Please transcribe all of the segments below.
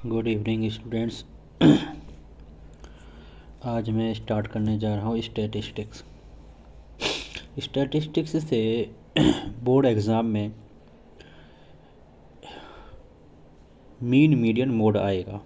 Good evening students. आज मैं start करने जा रहा हूँ स्टैटिस्टिक्स। स्टैटिस्टिक्स से बोर्ड एग्ज़ाम में मीन मीडियन मोड आएगा,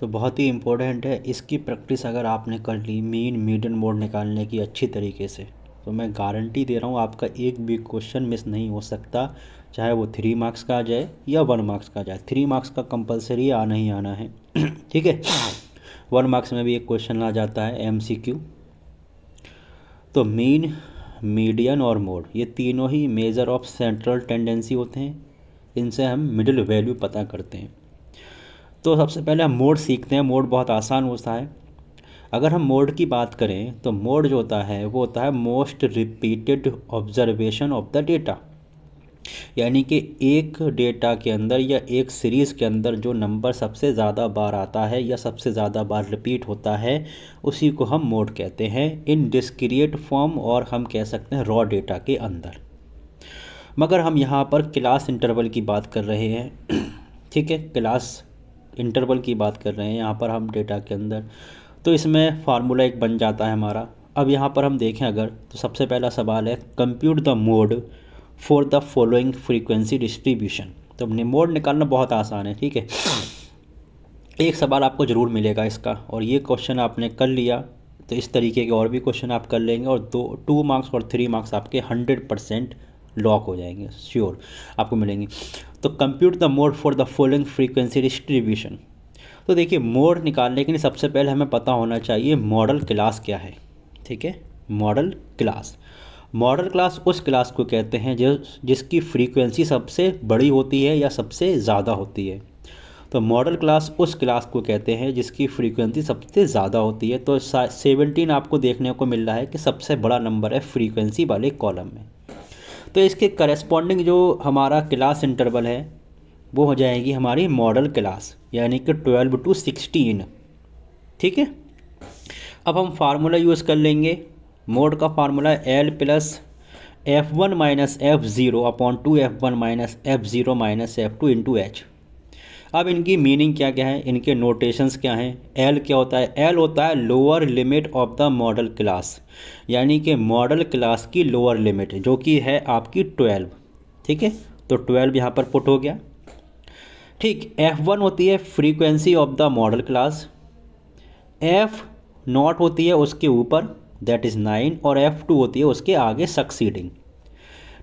तो बहुत ही इम्पोर्टेंट है। इसकी प्रैक्टिस अगर आपने कर ली मीन मीडियन मोड निकालने की अच्छी तरीके से, तो मैं गारंटी दे रहा हूँ आपका एक भी क्वेश्चन मिस नहीं हो सकता, चाहे वो 3 मार्क्स का आ जाए या 1 मार्क्स का आ जाए। 3 मार्क्स का कंपलसरी आना ही आना है। ठीक है, 1 मार्क्स में भी एक क्वेश्चन आ जाता है MCQ। तो मीन, मीडियन और मोड, ये तीनों ही मेजर ऑफ सेंट्रल टेंडेंसी होते हैं। इनसे हम मिडिल वैल्यू पता करते हैं। तो सबसे पहले हम मोड सीखते हैं। मोड बहुत आसान होता है। अगर हम मोड की बात करें तो मोड जो होता है वो होता है most repeated observation of the data, यानी कि एक डेटा के अंदर या एक सीरीज़ के अंदर जो नंबर सबसे ज़्यादा बार आता है या सबसे ज़्यादा बार रिपीट होता है, उसी को हम मोड कहते हैं इन डिस्क्रीट फॉर्म, और हम कह सकते हैं रॉ डेटा के अंदर। मगर हम यहाँ पर क्लास इंटरवल की बात कर रहे हैं। ठीक है, क्लास इंटरवल की बात कर रहे हैं यहाँ पर हम डेटा के अंदर। तो इसमें फार्मूला एक बन जाता है हमारा। अब यहाँ पर हम देखें अगर, तो सबसे पहला सवाल है compute the mode for the following frequency distribution. तो अपने मोड निकालना बहुत आसान है। ठीक है, एक सवाल आपको ज़रूर मिलेगा इसका, और ये क्वेश्चन आपने कर लिया तो इस तरीके के और भी क्वेश्चन आप कर लेंगे, और 2 मार्क्स और 3 मार्क्स आपके 100% लॉक हो जाएंगे, श्योर आपको मिलेंगे। तो compute the mode for the following frequency distribution. तो देखिए, मोड निकालने के लिए सबसे पहले हमें पता होना चाहिए मॉडल क्लास क्या है। ठीक है, मॉडल क्लास, मॉडल क्लास उस क्लास को कहते हैं जिसकी फ्रीक्वेंसी सबसे बड़ी होती है या सबसे ज़्यादा होती है। तो मॉडल क्लास उस क्लास को कहते हैं जिसकी फ्रीक्वेंसी सबसे ज़्यादा होती है। तो 17 आपको देखने को मिल रहा है कि सबसे बड़ा नंबर है फ्रीक्वेंसी वाले कॉलम में। तो इसके करस्पॉन्डिंग जो हमारा क्लास इंटरवल है वो हो जाएगी हमारी मॉडल क्लास, यानी कि 12 to 16। ठीक है, अब हम फार्मूला यूज़ कर लेंगे। मोड का formula L plus F1 minus F0 upon 2F1 minus F0 minus F2 into H। अब इनकी मीनिंग क्या क्या है, इनके नोटेशंस क्या हैं। L क्या होता है? L होता है lower limit of the model class, यानी कि मॉडल क्लास की लोअर लिमिट जो कि है आपकी 12। ठीक है, तो 12 यहाँ पर पुट हो गया। ठीक, F1 होती है frequency of the model class, F0 होती है उसके ऊपर, दैट इज़ 9, और F2 होती है उसके आगे सक्सीडिंग।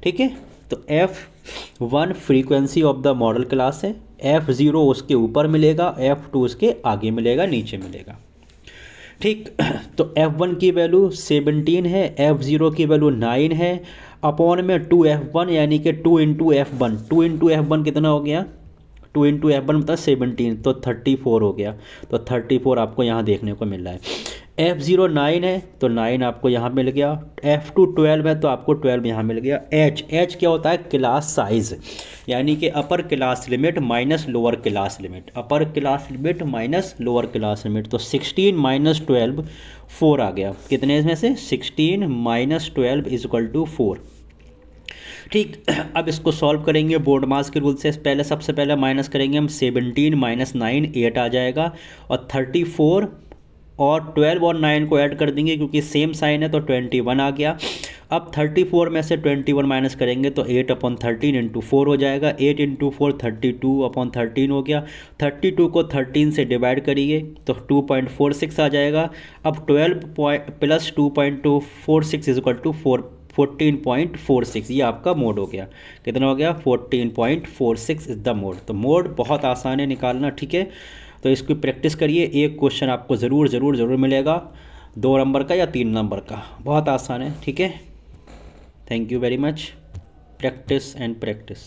ठीक है, तो F1 frequency of the model class है, F0 उसके ऊपर मिलेगा, F2 उसके आगे मिलेगा, नीचे मिलेगा। ठीक, तो F1 की वैल्यू 17 है, F0 की वैल्यू 9 है, अपॉन में 2F1, यानी कि 2 इंटू F1। 2 इंटू F1 कितना हो गया? 2 इंटू F1 मतलब 17, तो 34 हो गया। तो 34 आपको यहाँ देखने को मिल रहा है। F0 9 है तो 9 आपको यहाँ मिल गया। F2 12 है तो आपको 12 यहाँ मिल गया। H क्या होता है? क्लास साइज़, यानी कि upper class limit minus lower class limit, upper class limit minus lower class limit. तो 16 माइनस 12 4 आ गया। कितने इसमें से? 16 माइनस 12 इज इक्वल टू 4। ठीक, अब इसको सॉल्व करेंगे बोर्ड मास के रूल से। पहले सबसे पहले माइनस करेंगे हम, 17 माइनस 9 8 आ जाएगा, और 34 और 12 और 9 को ऐड कर देंगे क्योंकि सेम साइन है, तो 21 आ गया। अब 34 में से 21 माइनस करेंगे तो 8 अपॉन 13 इंटू 4 हो जाएगा। 8 इंटू 4 32 अपॉन 13 हो गया। 32 को 13 से डिवाइड करिए तो 2.46 आ जाएगा। अब 12 प्लस 2.46 इज इक्वल टू 14.46, ये आपका मोड हो गया। कितना हो गया? 14.46 इज द मोड। तो मोड बहुत आसान है निकालना। ठीक है, तो इसकी प्रैक्टिस करिए, एक क्वेश्चन आपको ज़रूर मिलेगा, 2 नंबर का या 3 नंबर का, बहुत आसान है। ठीक है, thank you very much. Practice and practice.